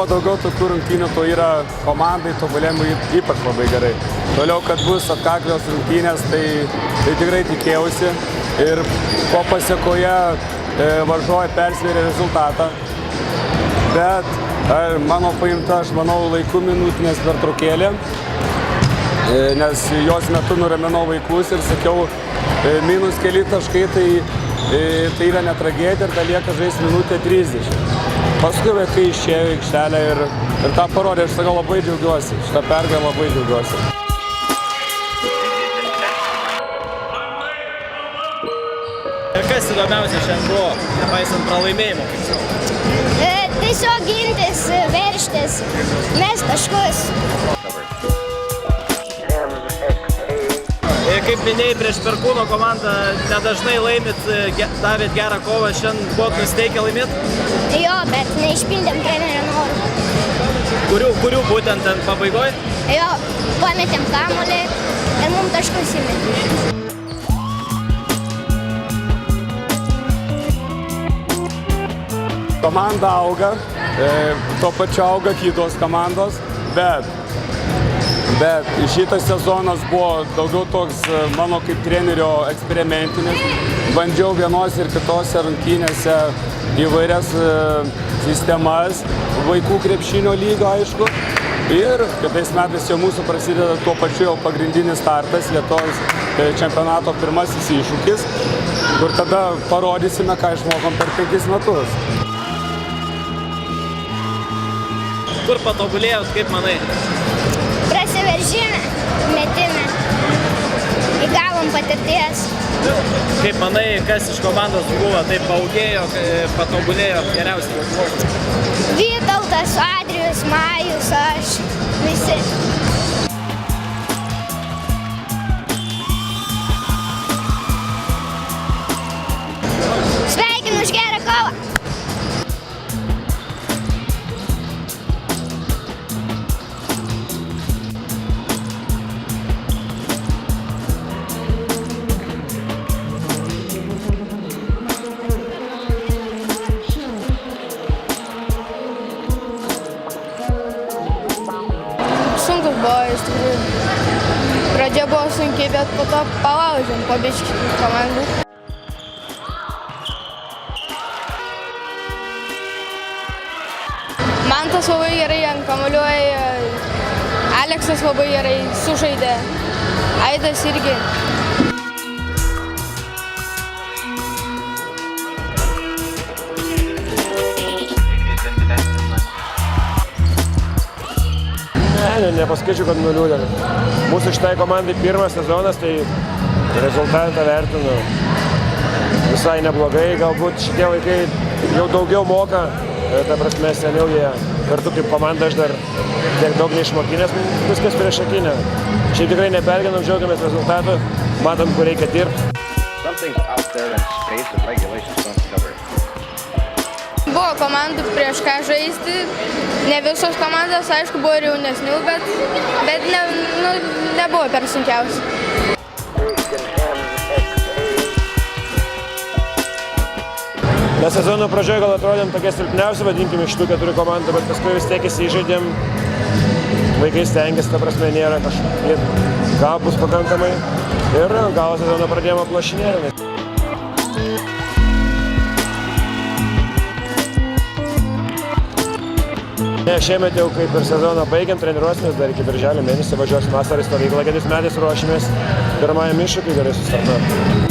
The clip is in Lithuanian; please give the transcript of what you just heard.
kuo daugiau tokių rungtynių, to yra komandai tobulėjimui ypač labai gerai. Toliau, kad bus atkaklios rungtynės, tai tikrai tikėjausi ir ko pasiekoje varžovai persvėrė rezultatą. Bet mano paimta, aš manau, laiku minutinės pertraukėlė, nes jos metu nuraminau vaikus ir sakiau, minus keli taškai, tai yra ne tragedija ir da lieka žaisti minutę 30. Paskui vaikai išėjo į aikštelę ir tą parodė, aš sakau, labai džiaugiuosi, šitą pergalę labai džiaugiuosi. Ir kas įdomiausia šiandien buvo, nepaisant pralaimėjimo? Tiesiog gintis, veržtis, mest taškus. Kaip minėjai, prieš Perkūno komandą nedažnai laimit, davėt gerą kovą, šiandien buvot nusiteikę laimėt? Jo, bet neišpildėm trenerio norų. Kurių būtent ten pabaigoje? Jo, pametėm kamuolį ir mums taškus įmetė. Komanda auga, tuo pačiu auga kitos komandos, bet šitas sezonas buvo daugiau toks mano kaip trenerio eksperimentinis. Bandžiau vienose ir kitose rungtynėse įvairias sistemas, vaikų krepšinio lygio, aišku. Ir kitais metais jau mūsų prasideda tuo pačiu jau pagrindinis startas, Lietuvos čempionato pirmasis iššūkis, kur tada parodysime, ką išmokom per 5 metus. Kur patobulėjot, kaip manai? Prasiveržime, metime, įgavom patirties. Kaip manai, kas iš komandos buvo, taip paaugėjo, patobulėjo geriausiai? Vytautas, Adrijus, Majus, aš, visi. Sveikinu už gerą kovą. Sunkus buvo, iš tikrųjų. Pradžia buvo sunkiai, bet po to palaužėm po biškį komandų. Mantas labai gerai ant kamuoliuoja, Aleksas labai gerai sužaidė, Aidas irgi. Nepaskaičiu, kad nuliūdė. Mūsų šitai komandai pirmas sezonas, tai rezultatą vertinu visai neblogai. Galbūt šitie vaikai jau daugiau moka, ta prasme seniau jie kartu kaip komanda, aš dar tiek daug neišmokinęs, viskas prieš akinę. Šiaip tikrai neperginam, džiaugiamės rezultatų, matom, kur reikia dirbti. Buvo komandų prieš ką žaisti, ne visos komandos, aišku, buvo ir jaunesnių, bet nebuvo per sunkiausia. Mes sezono pradžioje gal atrodėm tokie silpniausi, vadinkime, iš tų 4 komandų, bet paskui vis tiek įsižaidėm, vaikai stengiasi, ta prasme, nėra kažkokie gabūs pakankamai ir gal sezono pradėjome aplošinėti. Šiemet jau kaip ir sezoną baigiam, treniruosimės, dar iki birželio mėnesio važiuosim vasarą į stovyklą, kitais metais ruošimės pirmajam iššūkiui gerai sustartuoti.